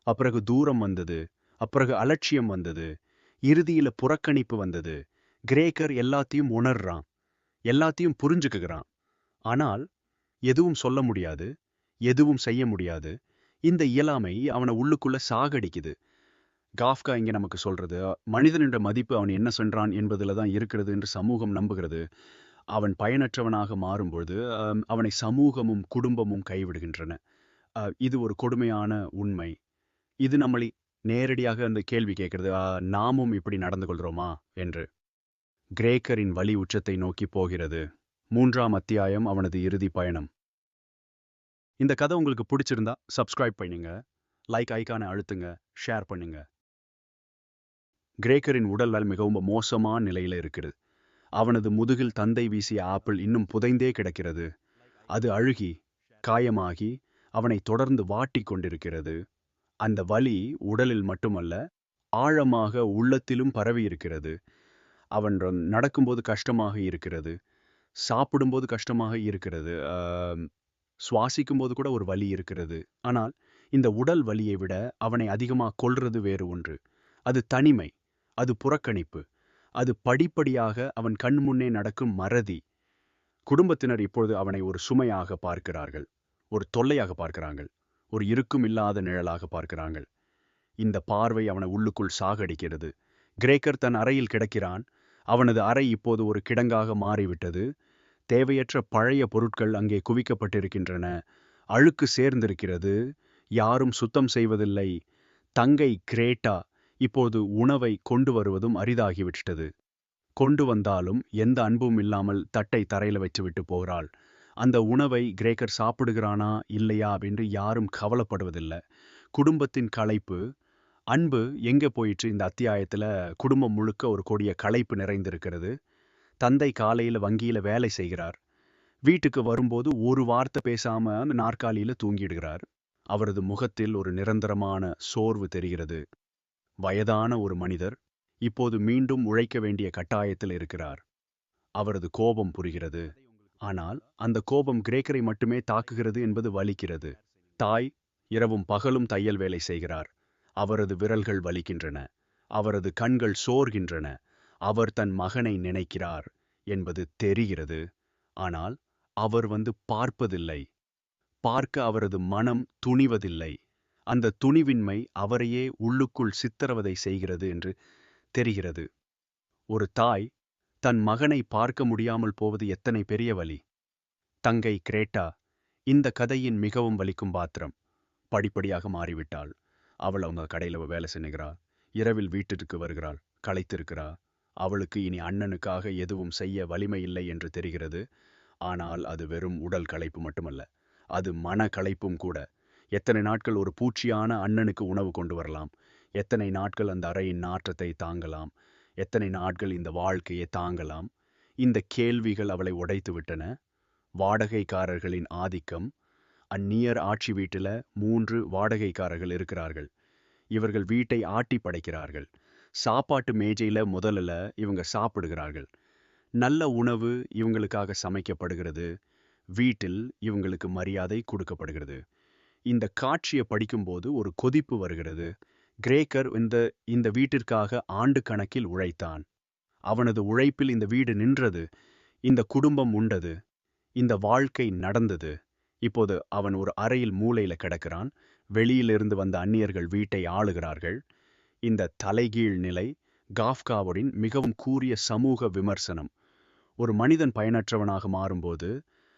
அப்பிறகு தூரம் வந்தது, அப்பிறகு அலட்சியம் வந்தது, இறுதியில புறக்கணிப்பு வந்தது. கிரேக்கர் எல்லாத்தையும் உணர்றான், எல்லாத்தையும் புரிஞ்சுக்குகிறான். ஆனால் எதுவும் சொல்ல முடியாது, எதுவும் செய்ய முடியாது. இந்த இயலாமை அவனை உள்ளுக்குள்ள சாகடிக்குது. காஃப்கா இங்கே நமக்கு சொல்றது, மனிதனின் மதிப்பு அவன் என்ன சென்றான் என்பதுல தான் இருக்கிறது என்று சமூகம் நம்புகிறது. அவன் பயனற்றவனாக மாறும்பொழுது அவனை சமூகமும் குடும்பமும் கைவிடுகின்றன. இது ஒரு கொடுமையான உண்மை. இது நம்மளை நேரடியாக அந்த கேள்வி கேட்கிறது, நாமும் இப்படி நடந்து கொள்கிறோமா என்று. கிரேக்கரின் வலி உச்சத்தை நோக்கி போகிறது. 3ஆம் அத்தியாயம், அவனது இறுதி பயணம். இந்த கதை உங்களுக்கு பிடிச்சிருந்தா சப்ஸ்கிரைப் பண்ணுங்க, லைக் ஐக்கானை அழுத்துங்க, ஷேர் பண்ணுங்க. கிரேக்கரின் உடல் மிகவும் மோசமான நிலையில இருக்கிறது. அவனது முதுகில் தந்தை வீசிய ஆப்பிள் இன்னும் புதைந்தே கிடக்கிறது. அது அழுகி, காயமாகி அவனை தொடர்ந்து வாட்டி கொண்டிருக்கிறது. அந்த வலி உடலில் மட்டுமல்ல, ஆழமாக உள்ளத்திலும் பரவி இருக்கிறது. அவன் நடக்கும்போது கஷ்டமாக இருக்கிறது. சாப்பிடும்போது கஷ்டமாக இருக்கிறது. சுவாசிக்கும்போது கூட ஒரு வலி இருக்கிறது. ஆனால் இந்த உடல் வலியை விட அவனை அதிகமா கொல்றது வேறு ஒன்று. அது தனிமை, அது புறக்கணிப்பு, அது படிப்படியாக அவன் கண் முன்னே நடக்கும் மறதி. குடும்பத்தினர் இப்பொழுது அவனை ஒரு சுமையாக பார்க்கிறார்கள், ஒரு தொல்லையாக பார்க்கிறார்கள், ஒரு இருக்கும் இல்லாத நிழலாக பார்க்கிறார்கள். இந்த பார்வை அவனை உள்ளுக்குள் சாகடிக்கிறது. கிரேக்கர் தன் அறையில் கிடக்கிறான். அவனது அறை இப்போது ஒரு கிடங்காக மாறிவிட்டது. தேவையற்ற பழைய பொருட்கள் அங்கே குவிக்கப்பட்டிருக்கின்றன. அழுக்கு சேர்ந்திருக்கிறது. யாரும் சுத்தம் செய்வதில்லை. தங்கை கிரேட்டா இப்போது உணவை கொண்டு வருவதும் அரிதாகிவிட்டது. கொண்டு வந்தாலும் எந்த அன்பும் இல்லாமல் தட்டை தரையில வச்சுவிட்டு போகிறாள். அந்த உணவை கிரேக்கர் சாப்பிடுகிறானா இல்லையா என்று யாரும் கவலைப்படுவதில்லை. குடும்பத்தின் களைப்பு, அன்பு எங்கே போயிற்று? இந்த அத்தியாயத்துல குடும்பம் முழுக்க ஒரு கொடிய களைப்பு நிறைந்திருக்கிறது. தந்தை காலையில வங்கியில வேலை செய்கிறார். வீட்டுக்கு வரும்போது ஒரு வார்த்தை பேசாம அந்த நாற்காலியில தூங்கிடுகிறார். அவரது முகத்தில் ஒரு நிரந்தரமான சோர்வு தெரிகிறது. வயதான ஒரு மனிதர் இப்போது மீண்டும் உழைக்க வேண்டிய கட்டாயத்தில் இருக்கிறார். அவரது கோபம் புரிகிறது. ஆனால் அந்த கோபம் கிரேக்கரை மட்டுமே தாக்குகிறது என்பது வலிக்கிறது. தாய் இரவும் பகலும் தையல் வேலை செய்கிறார். அவரது விரல்கள் வலிக்கின்றன. அவரது கண்கள் சோர்கின்றன. அவர் தன் மகனை நினைக்கிறார் என்பது தெரிகிறது. ஆனால் அவர் பார்ப்பதில்லை. பார்க்க அவரது மனம் துணிவதில்லை. அந்த துணிவின்மை அவரையே உள்ளுக்குள் சித்திரவதை செய்கிறது என்று தெரிகிறது. ஒரு தாய் தன் மகனை பார்க்க முடியாமல் போவது எத்தனை பெரிய வலி. தங்கை கிரேட்டா இந்த கதையின் மிகவும் வலிக்கும் பாத்திரம். படிப்படியாக மாறிவிட்டாள். அவள் அவங்க கடையில் வேலை செய்கிறாள். இரவில் வீட்டிற்கு வருகிறாள். களைத்திருக்கிறா. அவளுக்கு இனி அண்ணனுக்காக எதுவும் செய்ய வலிமை இல்லை என்று தெரிகிறது. ஆனால் அது வெறும் உடல் களைப்பு மட்டுமல்ல, அது மன களைப்பும் கூட. எத்தனை நாட்கள் ஒரு பூச்சியான அண்ணனுக்கு உணவு கொண்டு வரலாம்? எத்தனை நாட்கள் அந்த அறையின் நாற்றத்தை தாங்கலாம்? எத்தனை நாட்கள் இந்த வாழ்க்கையை தாங்கலாம்? இந்த கேள்விகள் அவளை உடைத்து விட்டன. வாடகைக்காரர்களின் ஆதிக்கம். அந்நியர் ஆட்சி வீட்டில் 3 வாடகைக்காரர்கள் இருக்கிறார்கள். இவர்கள் வீட்டை ஆட்டி படைக்கிறார்கள். சாப்பாட்டு மேஜையில முதல்ல இவங்க சாப்பிடுகிறார்கள். நல்ல உணவு இவங்களுக்காக சமைக்கப்படுகிறது. வீட்டில் இவங்களுக்கு மரியாதை கொடுக்கப்படுகிறது. இந்த காட்சியை படிக்கும்போது ஒரு கொதிப்பு வருகிறது. கிரேக்கர் இந்த வீட்டிற்காக ஆண்டு கணக்கில் உழைத்தான். அவனது உழைப்பில் இந்த வீடு நின்றது. இந்த குடும்பம் உண்டது. இந்த வாழ்க்கை நடந்தது. இப்போது அவன் ஒரு அறையில் மூலையில கிடக்கிறான். வெளியிலிருந்து வந்த அந்நியர்கள் வீட்டை ஆளுகிறார்கள். இந்த தலைகீழ் நிலை காஃப்காவுடன் மிகவும் கூரிய சமூக விமர்சனம். ஒரு மனிதன் பயனற்றவனாக மாறும்போது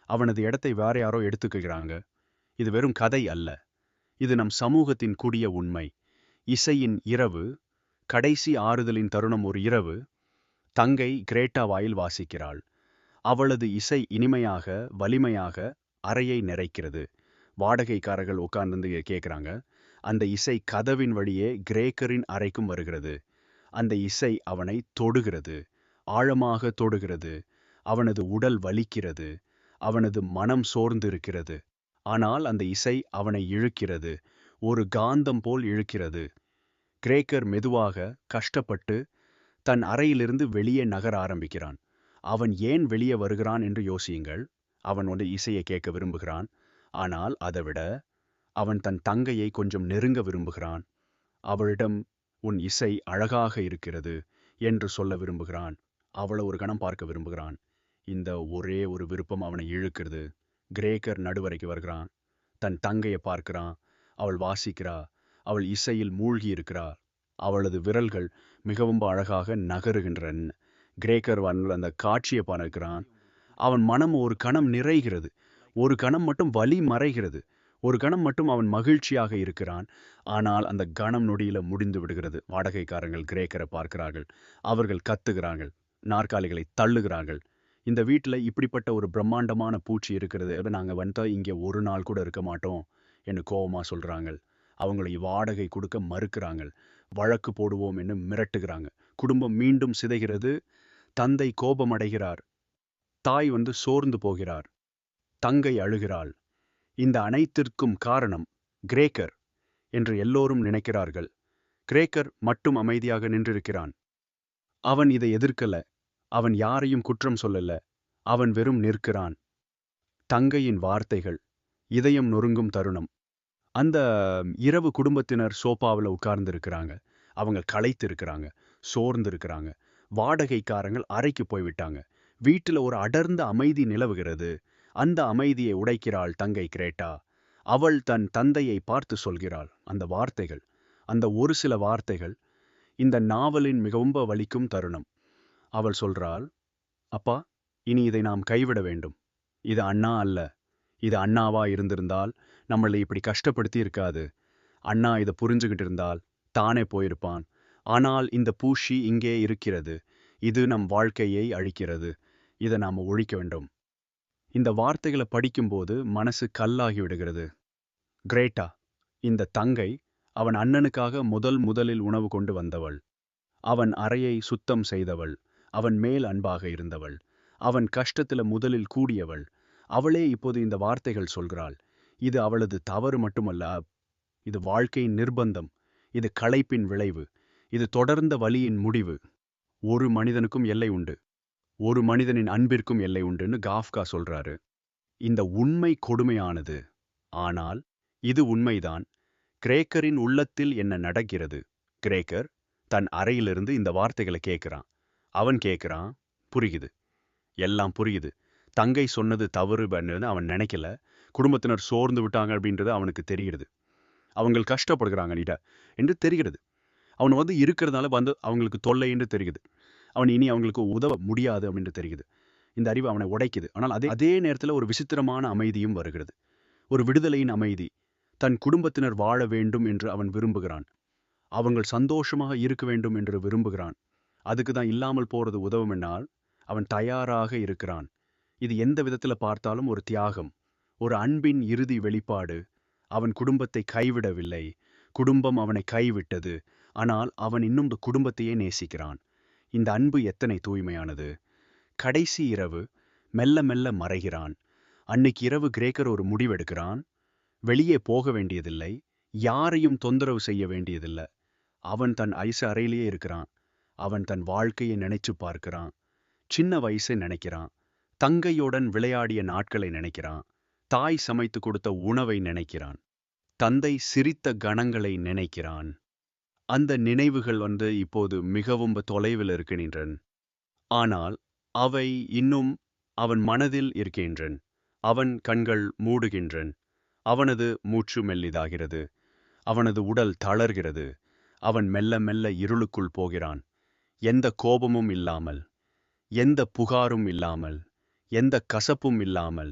அவனது இடத்தை வேற யாரோ எடுத்துக்கிறாங்க. இது வெறும் கதை அல்ல. இது நம் சமூகத்தின் கூடிய உண்மை. இசையின் இரவு, கடைசி ஆறுதலின் தருணம். ஒரு இரவு தங்கை கிரேட்டா வாயில் வாசிக்கிறாள். அவளது இசை இனிமையாக, வலிமையாக அறையை நிறைக்கிறது. வாடகைக்காரர்கள் உட்கார்ந்து கேட்குறாங்க. அந்த இசை கதவின் வழியே கிரேக்கரின் அறைக்கும் வருகிறது. அந்த இசை அவனை தொடுகிறது, ஆழமாக தொடுகிறது. அவனது உடல் வலிக்கிறது. அவனது மனம் சோர்ந்திருக்கிறது. ஆனால் அந்த இசை அவனை இழுக்கிறது. ஒரு காந்தம் போல் இழுக்கிறது. கிரேக்கர் மெதுவாக, கஷ்டப்பட்டு தன் அறையிலிருந்து வெளியே நகர ஆரம்பிக்கிறான். அவன் ஏன் வெளியே வருகிறான் என்று யோசியுங்கள். அவன் இசையை கேட்க விரும்புகிறான். ஆனால் அதைவிட அவன் தன் தங்கையை கொஞ்சம் நெருங்க விரும்புகிறான். அவளிடம் உன் இசை அழகாக இருக்கிறது என்று சொல்ல விரும்புகிறான். அவளை ஒரு கணம் பார்க்க விரும்புகிறான். இந்த ஒரே ஒரு விருப்பம் அவனை இழுக்கிறது. கிரேக்கர் நடுவரைக்கு வருகிறான். தன் தங்கையை பார்க்கிறான். அவள் வாசிக்கிறா. அவள் இசையில் மூழ்கி இருக்கிறாள். அவளது விரல்கள் மிகவும் அழகாக நகருகின்றன. கிரேக்கர் அந்த காட்சியை பார்க்கிறான். அவன் மனம் ஒரு கணம் நிறைகிறது. ஒரு கணம் மட்டும் வலி மறைகிறது. ஒரு கணம் மட்டும் அவன் மகிழ்ச்சியாக இருக்கிறான். ஆனால் அந்த கணம் நொடியில முடிந்து விடுகிறது. வாடகைக்காரர்கள் கிரேக்கரை பார்க்கிறார்கள். அவர்கள் கத்துகிறார்கள். நாற்காலிகளை தள்ளுகிறார்கள். இந்த வீட்டில் இப்படிப்பட்ட ஒரு பிரம்மாண்டமான பூச்சி இருக்கிறது. நாங்கள் இங்கே ஒரு நாள் கூட இருக்க மாட்டோம் என்று கோபமாக சொல்கிறாங்க. அவங்களை வாடகை கொடுக்க மறுக்கிறாங்க. வழக்கு போடுவோம் என்று மிரட்டுகிறாங்க. குடும்பம் மீண்டும் சிதைகிறது. தந்தை கோபமடைகிறார். தாய் சோர்ந்து போகிறார். தங்கை அழுகிறாள். இந்த அனைத்திற்கும் காரணம் கிரேக்கர். என்று எல்லோரும் நினைக்கிறார்கள். கிரேக்கர் மட்டும் அமைதியாக நின்றிருக்கிறான். அவன் இதை எதிர்க்கல. அவன் யாரையும் குற்றம் சொல்லல. அவன் வெறும் நிற்கிறான். தங்கையின் வார்த்தைகள் இதயம் நொறுங்கும் தருணம். அந்த இரவு குடும்பத்தினர் சோபாவில் உட்கார்ந்து இருக்கிறாங்க. அவங்க களைத்து இருக்கிறாங்க, சோர்ந்து இருக்கிறாங்க. வாடகைக்காரங்கள் அறைக்கு போய்விட்டாங்க. வீட்டில் ஒரு அடர்ந்த அமைதி நிலவுகிறது. அந்த அமைதியை உடைக்கிறாள் தங்கை கிரேட்டா. அவள் தன் தந்தையை பார்த்து சொல்கிறாள் அந்த வார்த்தைகள். அந்த ஒரு சில வார்த்தைகள் இந்த நாவலின் மிகவும் வலிக்கும் தருணம். அவள் சொல்றாள், அப்பா, இனி இதை நாம் கைவிட வேண்டும். இது அண்ணா அல்ல. இது அண்ணாவா இருந்திருந்தால் நம்மளை இப்படி கஷ்டப்படுத்தி இருக்காது. அண்ணா இதை புரிஞ்சுகிட்டு இருந்தால் தானே போயிருப்பான். ஆனால் இந்த பூஷி இங்கே இருக்கிறது. இது நம் வாழ்க்கையை அழிக்கிறது. இதை நாம ஒழிக்க வேண்டும். இந்த வார்த்தைகளை படிக்கும்போது மனசு கல்லாகி விடுகிறது. கிரேட்டா, இந்த தங்கை, அவன் அண்ணனுக்காக முதலில் உணவு கொண்டு வந்தவள். அவன் அறையை சுத்தம் செய்தவள். அவன் மேல் அன்பாக இருந்தவள். அவன் கஷ்டத்துல முதலில் கூடியவள். அவளே இப்போது இந்த வார்த்தைகள் சொல்கிறாள். இது அவளது தவறு மட்டுமல்ல, இது வாழ்க்கையின் நிர்பந்தம். இது களைப்பின் விளைவு. இது தொடர்ந்த வலியின் முடிவு. ஒரு மனிதனுக்கும் எல்லை உண்டு. ஒரு மனிதனின் அன்பிற்கும் எல்லை உண்டுன்னு காஃப்கா சொல்றாரு. இந்த உண்மை கொடுமையானது. ஆனால் இது உண்மைதான். கிரேக்கரின் உள்ளத்தில் என்ன நடக்கிறது? கிரேக்கர் தன் அறையிலிருந்து இந்த வார்த்தைகளை கேட்கிறான். அவன் கேட்கிறான், புரியுது, எல்லாம் புரியுது. தங்கை சொன்னது தவறு அவன் நினைக்கல. குடும்பத்தினர் சோர்ந்து விட்டாங்க அப்படின்றது அவனுக்கு தெரிகிறது. அவங்க கஷ்டப்படுகிறாங்க என்று தெரிகிறது. அவன் இருக்கிறதுனால அவங்களுக்கு தொல்லை என்று தெரியுது. அவன் இனி அவங்களுக்கு உதவ முடியாது அப்படின்னு தெரியுது. இந்த அறிவு அவனை உடைக்குது. ஆனால் அதே நேரத்தில் ஒரு விசித்திரமான அமைதியும் வருகிறது. ஒரு விடுதலையின் அமைதி. தன் குடும்பத்தினர் வாழ வேண்டும் என்று அவன் விரும்புகிறான். அவங்கள் சந்தோஷமாக இருக்க வேண்டும் என்று விரும்புகிறான். அதுக்கு தான் இல்லாமல் போறது உதவும் என்னால் அவன் தயாராக இருக்கிறான். இது எந்த விதத்துல பார்த்தாலும் ஒரு தியாகம், ஒரு அன்பின் இறுதி வெளிப்பாடு. அவன் குடும்பத்தை கைவிடவில்லை. குடும்பம் அவனை கைவிட்டது. ஆனால் அவன் இன்னும் இந்த குடும்பத்தையே நேசிக்கிறான். இந்த அன்பு எத்தனை தூய்மையானது! கடைசி இரவு மெல்ல மெல்ல மறைகிறான். அன்னைக்கு இரவு கிரேக்கர் ஒரு முடிவெடுக்கிறான். வெளியே போக வேண்டியதில்லை. யாரையும் தொந்தரவு செய்ய வேண்டியதில்லை. அவன் தன் அறையிலேயே இருக்கிறான். அவன் தன் வாழ்க்கையை நினைச்சு பார்க்கிறான். சின்ன வயசை நினைக்கிறான். தங்கையுடன் விளையாடிய நாட்களை நினைக்கிறான். தாய் சமைத்து கொடுத்த உணவை நினைக்கிறான். தந்தை சிரித்த கணங்களை நினைக்கிறான். அந்த நினைவுகள் இப்போது மிகவும் தொலைவில் இருக்கின்றன. ஆனால் அவை இன்னும் அவன் மனதில் இருக்கின்றன. அவன் கண்கள் மூடுகின்றன. அவனது மூச்சு மெல்லிதாகிறது. அவனது உடல் தளர்கிறது. அவன் மெல்ல மெல்ல இருளுக்குள் போகிறான். எந்த கோபமும் இல்லாமல், எந்த புகாரும் இல்லாமல், எந்த கசப்பும் இல்லாமல்,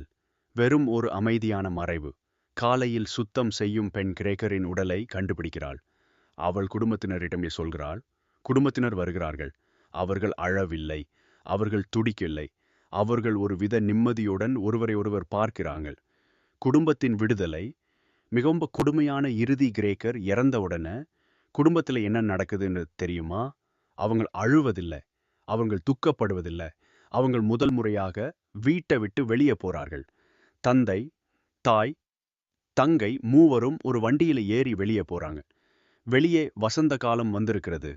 வெறும் ஒரு அமைதியான மறைவு. காலையில் சுத்தம் செய்யும் பெண் கிரேக்கரின் உடலை கண்டுபிடிக்கிறாள். அவள் குடும்பத்தினரிடமே சொல்கிறாள். குடும்பத்தினர் வருகிறார்கள். அவர்கள் அழவில்லை. அவர்கள் துடிக்கவில்லை. அவர்கள் ஒரு வித நிம்மதியுடன் ஒருவரை ஒருவர் பார்க்கிறார்கள். குடும்பத்தின் விடுதலை. மிகவும் கொடுமையான இறுதி. கிரேக்கர் இறந்தவுடனே குடும்பத்தில் என்ன நடக்குதுன்னு தெரியுமா? அவங்க அழுவதில்லை. அவங்கள் துக்கப்படுவதில்லை. அவங்க முதல் முறையாக வீட்டை விட்டு வெளியே போறார்கள். தந்தை, தாய், தங்கை மூவரும் ஒரு வண்டியில ஏறி வெளியே போறாங்க. வெளியே வசந்த காலம் வந்திருக்கிறது.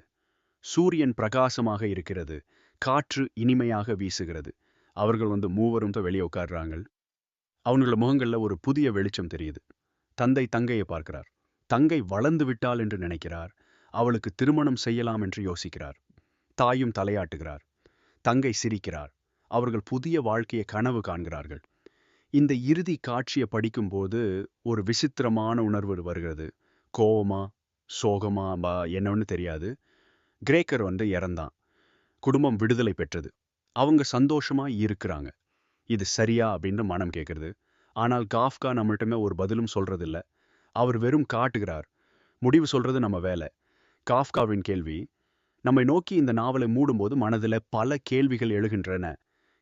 சூரியன் பிரகாசமாக இருக்கிறது. காற்று இனிமையாக வீசுகிறது. அவர்கள் மூவரும் வெளியே உட்கார்றாங்க. அவங்கள முகங்கள்ல ஒரு புதிய வெளிச்சம் தெரியுது. தந்தை தங்கையை பார்க்கிறார். தங்கை வளர்ந்து விட்டாள் என்று நினைக்கிறார். அவளுக்கு திருமணம் செய்யலாம் என்று யோசிக்கிறார். தாயும் தலையாட்டுகிறார். தங்கை சிரிக்கிறார். அவர்கள் புதிய வாழ்க்கையை கனவு காண்கிறார்கள். இந்த இறுதி காட்சியை படிக்கும்போது ஒரு விசித்திரமான உணர்வு வருகிறது. கோவமா, சோகமா, என்னன்னு தெரியாது. கிரேக்கர் இறந்தான். குடும்பம் விடுதலை பெற்றது. அவங்க சந்தோஷமா இருக்கிறாங்க. இது சரியா அப்படின்னு மனம் கேட்கறது. ஆனால் காஃப்கா நம்மள்கிட்ட ஒரு பதிலும் சொல்றதில்ல. அவர் வெறும் காட்டுகிறார். முடிவு சொல்றது நம்ம வேலை. காஃப்காவின் கேள்வி. நம்மை நோக்கி இந்த நாவலை மூடும்போது மனதில் பல கேள்விகள் எழுகின்றன.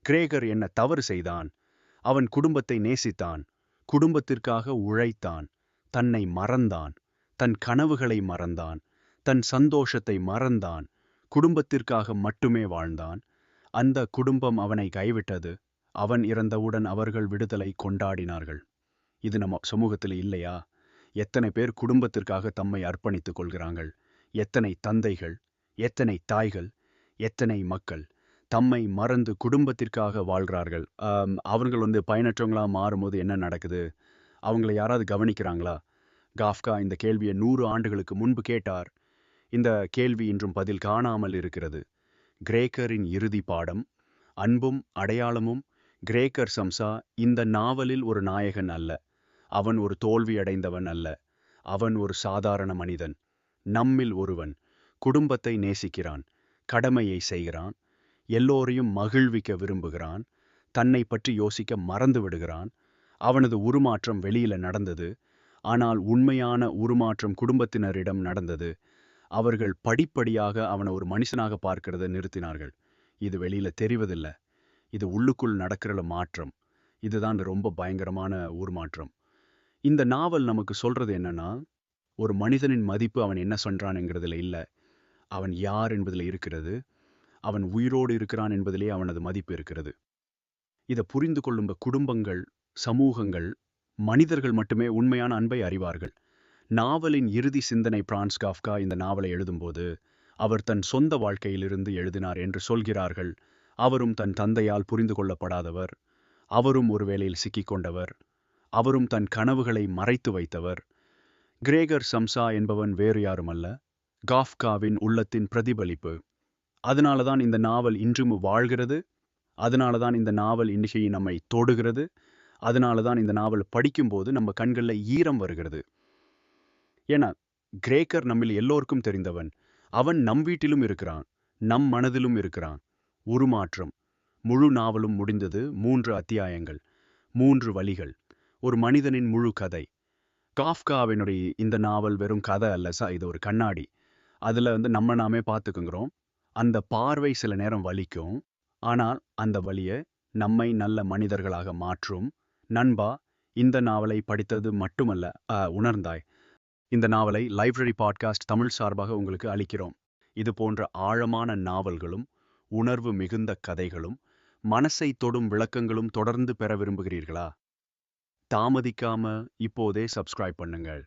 கிரேக்கர் என்ன தவறு செய்தான்? அவன் குடும்பத்தை நேசித்தான். குடும்பத்திற்காக உழைத்தான். தன்னை மறந்தான். தன் கனவுகளை மறந்தான். தன் சந்தோஷத்தை மறந்தான். குடும்பத்திற்காக மட்டுமே வாழ்ந்தான். அந்த குடும்பம் அவனை கைவிட்டது. அவன் இறந்தவுடன் அவர்கள் விடுதலை கொண்டாடினார்கள். இது நம்ம சமூகத்தில் இல்லையா? எத்தனை பேர் குடும்பத்திற்காக தம்மை அர்ப்பணித்துக் கொள்கிறார்கள்? எத்தனை தந்தைகள், எத்தனை தாய்கள், எத்தனை மக்கள் தம்மை மறந்து குடும்பத்திற்காக வாழ்கிறார்கள்? அவர்கள் பயனற்றவங்களா மாறும்போது என்ன நடக்குது? அவங்கள யாராவது கவனிக்கிறாங்களா? காஃப்கா இந்த கேள்வியை 100 ஆண்டுகளுக்கு முன்பு கேட்டார். இந்த கேள்வி இன்றும் பதில் காணாமல் இருக்கிறது. கிரேக்கரின் இறுதி பாடம், அன்பும் அடையாளமும். கிரேக்கர் சம்சா இந்த நாவலில் ஒரு நாயகன் அல்ல. அவன் ஒரு தோல்வியடைந்தவன் அல்ல. அவன் ஒரு சாதாரண மனிதன். நம்மில் ஒருவன். குடும்பத்தை நேசிக்கிறான், கடமையை செய்கிறான், எல்லோரையும் மகிழ்விக்க விரும்புகிறான், தன்னை பற்றி யோசிக்க மறந்து விடுகிறான். அவனது உருமாற்றம் வெளியில நடந்தது. ஆனால் உண்மையான உருமாற்றம் குடும்பத்தினரிடம் நடந்தது. அவர்கள் படிப்படியாக அவனை ஒரு மனுஷனாக பார்க்கிறத நிறுத்தினார்கள். இது வெளியில தெரிவதில்லை. இது உள்ளுக்குள் நடக்கிற மாற்றம். இதுதான் ரொம்ப பயங்கரமான உருமாற்றம். இந்த நாவல் நமக்கு சொல்றது என்னன்னா, ஒரு மனிதனின் மதிப்பு அவன் என்ன சொல்றான்ங்கிறதுல இல்ல, அவன் யார் என்பதில் இருக்கிறது. அவன் உயிரோடு இருக்கிறான் என்பதிலே அவனது மதிப்பு இருக்கிறது. இதை புரிந்து கொள்ளும் குடும்பங்கள், சமூகங்கள், மனிதர்கள் மட்டுமே உண்மையான அன்பை அறிவார்கள். நாவலின் இறுதி சிந்தனை பிரான்ஸ் காஃப்கா இந்த நாவலை எழுதும்போது அவர் தன் சொந்த வாழ்க்கையிலிருந்து எழுதினார் என்று சொல்கிறார்கள். அவரும் தன் தந்தையால் புரிந்து கொள்ளப்படாதவர், அவரும் ஒரு வேளையில் சிக்கிக்கொண்டவர், அவரும் தன் கனவுகளை மறைத்து வைத்தவர். கிரேகர் சம்சா என்பவன் வேறு யாருமல்ல, காஃப்காவின் உள்ளத்தின் பிரதிபலிப்பு. அதனாலதான் இந்த நாவல் இன்றும் வாழ்கிறது. அதனாலதான் இந்த நாவல் இன்னைக்கு நம்மை தொடுகிறது. அதனாலதான் இந்த நாவல் படிக்கும்போது நம்ம கண்களில் ஈரம் வருகிறது. ஏன்னா கிரேக்கர் நம்மில் எல்லோருக்கும் தெரிந்தவன். அவன் நம் வீட்டிலும் இருக்கிறான், நம் மனதிலும் இருக்கிறான். உருமாற்றம். முழு நாவலும் முடிந்தது. 3 அத்தியாயங்கள், 3 வழிகள், ஒரு மனிதனின் முழு கதை. காஃப்காவினுடைய இந்த நாவல் வெறும் கதை அல்ல, இது ஒரு கண்ணாடி. அதுல நம்ம நாமே பார்த்துக்குங்கிறோம். அந்த பார்வை சில நேரம் வலிக்கும், ஆனால் அந்த வலியை நம்மை நல்ல மனிதர்களாக மாற்றும். நண்பா, இந்த நாவலை படித்தது மட்டுமல்ல, உணர்ந்தாய். இந்த நாவலை லைப்ரரி பாட்காஸ்ட் தமிழ் சார்பாக உங்களுக்கு அளிக்கிறோம். இது போன்ற ஆழமான நாவல்களும், உணர்வு மிகுந்த கதைகளும், மனசை தொடும் விளக்கங்களும் தொடர்ந்து பெற விரும்புகிறீர்களா? தாமதிக்காம இப்போதே சப்ஸ்கிரைப் பண்ணுங்கள்.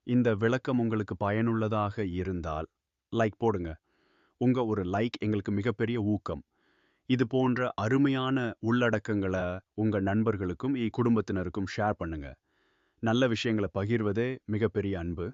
இந்த விளக்கம் உங்களுக்கு பயனுள்ளதாக இருந்தால் லைக் போடுங்க. உங்க ஒரு லைக் எங்களுக்கு மிகப்பெரிய ஊக்கம். இது போன்ற அருமையான உள்ளடக்கங்களை உங்க நண்பர்களுக்கும் குடும்பத்தினருக்கும் ஷேர் பண்ணுங்க. நல்ல விஷயங்களை பகிர்வதே மிகப்பெரிய அன்பு.